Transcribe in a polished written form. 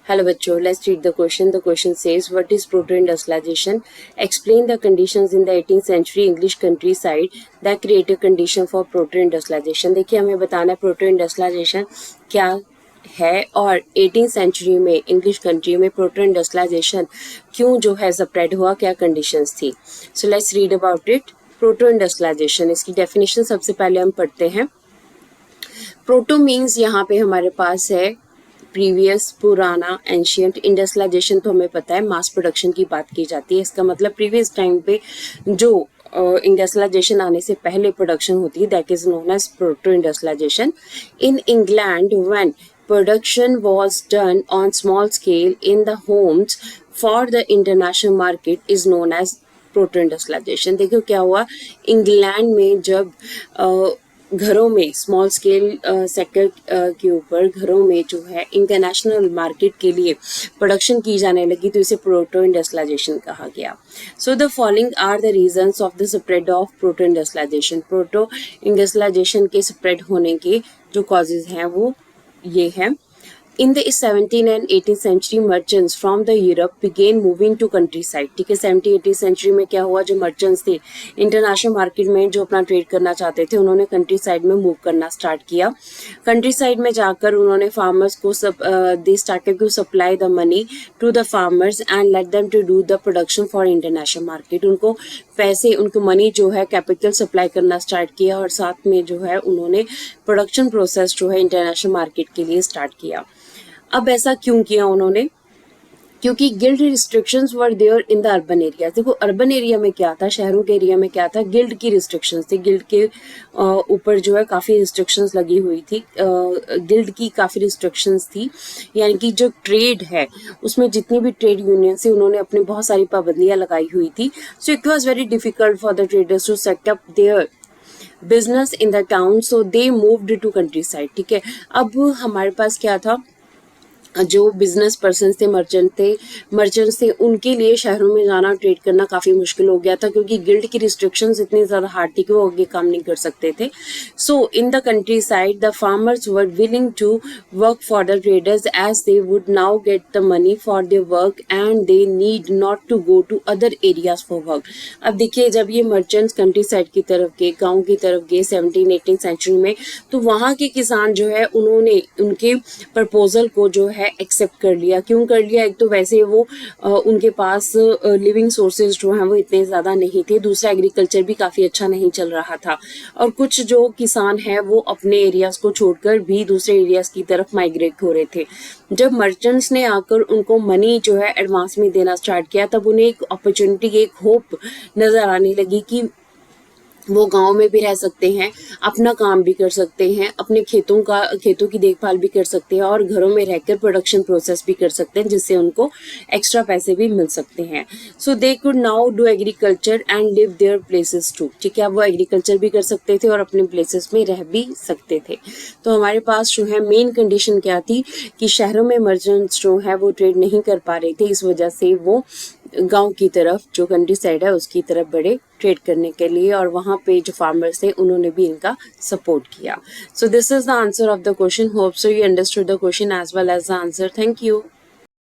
Hello बच्चों, let's read the question. The question says, what is proto-industrialization? Explain the conditions in the 18th century English countryside that create a condition for proto-industrialization. देखिए हमें बताना है proto-industrialization क्या है और 18th century में English country में प्रोटो इंडस्ट्रियलाइजेशन क्यों जो है स्प्रेड हुआ, क्या कंडीशंस थी. So let's read about it. Proto industrialization, इसकी डेफिनेशन सबसे पहले हम पढ़ते हैं. प्रोटो मीन्स यहाँ पे हमारे पास है प्रीवियस, पुराना, एंशियंट. इंडस्ट्रियलाइजेशन तो हमें पता है मास प्रोडक्शन की बात की जाती है. इसका मतलब प्रीवियस टाइम पे जो इंडस्ट्रियलाइजेशन आने से पहले प्रोडक्शन होती है, that is known as proto industrialization. In England when production was done on small scale in the homes for the international market is known as proto industrialization. देखो क्या हुआ, इंग्लैंड में जब घरों में स्मॉल स्केल सेक्टर के ऊपर घरों में जो है इंटरनेशनल मार्केट के लिए प्रोडक्शन की जाने लगी तो इसे प्रोटो इंडस्ट्रियलाइजेशन कहा गया. So the following are the reasons of the spread of proto industrialization. Proto industrialization के स्प्रेड होने के जो कॉजेज हैं वो ये है. In the 17th and 18th century, merchants from the Europe began moving to countryside. ठीक है, 17th-18th सेंचुरी में क्या हुआ, जो मर्चेंट्स थे इंटरनेशनल मार्केट में जो अपना ट्रेड करना चाहते थे, उन्होंने कंट्री साइड में मूव करना स्टार्ट किया. कंट्री साइड में जाकर उन्होंने फार्मर्स को दे started to supply the money to the farmers and let them to do the production for international market. उनको पैसे, उनको मनी जो है कैपिटल सप्लाई करना स्टार्ट किया और साथ में जो है उन्होंने प्रोडक्शन प्रोसेस जो है इंटरनेशनल मार्केट के लिए स्टार्ट किया. अब ऐसा क्यों किया उन्होंने, क्योंकि guild restrictions were there in the urban area. देखो अर्बन एरिया में क्या था, शहरों के एरिया में क्या था, गिल्ड की रिस्ट्रिक्शंस थी. गिल्ड के ऊपर जो है काफ़ी रिस्ट्रिक्शंस लगी हुई थी. गिल्ड की काफ़ी रिस्ट्रिक्शंस थी, यानी कि जो ट्रेड है उसमें जितनी भी ट्रेड यूनियन से उन्होंने अपनी बहुत सारी पाबंदियाँ लगाई हुई थी. So it was very difficult for the traders to set up their business in the town, so they moved to country side. ठीक है, अब हमारे पास क्या था, जो बिजनेस पर्सन थे, मर्चेंट्स थे, उनके लिए शहरों में जाना, ट्रेड करना काफ़ी मुश्किल हो गया था क्योंकि गिल्ड की रिस्ट्रिक्शंस इतनी ज़्यादा हार्ड थी कि वो आगे काम नहीं कर सकते थे. So in the countryside the farmers were willing to work for the traders as they would now get the money for their work and they need not to go to other areas for work. अब देखिए, जब ये merchants country side की तरफ गए, गाँव की तरफ गए 17th-18th सेंचुरी में, तो वहाँ के किसान जो है उन्होंने उनके प्रपोजल को जो है एक्सेप्ट कर लिया. क्यों कर लिया, एक तो वैसे वो उनके पास लिविंग सोर्सेज जो हैं वो इतने ज़्यादा नहीं थे, दूसरा एग्रीकल्चर भी काफ़ी अच्छा नहीं चल रहा था और कुछ जो किसान हैं वो अपने एरियाज़ को छोड़कर भी दूसरे एरियाज़ की तरफ माइग्रेट हो रहे थे. जब मर्चेंट्स ने आकर उनको मनी जो है एडवांस में देना स्टार्ट किया, तब उन्हें एक अपॉर्चुनिटी, एक होप नज़र आने लगी कि वो गांव में भी रह सकते हैं, अपना काम भी कर सकते हैं, अपने खेतों की देखभाल भी कर सकते हैं और घरों में रहकर प्रोडक्शन प्रोसेस भी कर सकते हैं, जिससे उनको एक्स्ट्रा पैसे भी मिल सकते हैं. So they could now do agriculture and live their places too. ठीक है, वो एग्रीकल्चर भी कर सकते थे और अपने प्लेसेस में रह भी सकते थे. तो हमारे पास जो है मेन कंडीशन क्या थी कि शहरों में मर्चेंट्स जो है वो ट्रेड नहीं कर पा रहे थे, इस वजह से वो गांव की तरफ, जो कंट्री साइड है उसकी तरफ बढ़े ट्रेड करने के लिए और वहाँ पे जो फार्मर्स थे उन्होंने भी इनका सपोर्ट किया. So this is the answer of the question. Hope so you understood the question as well as the answer. Thank you.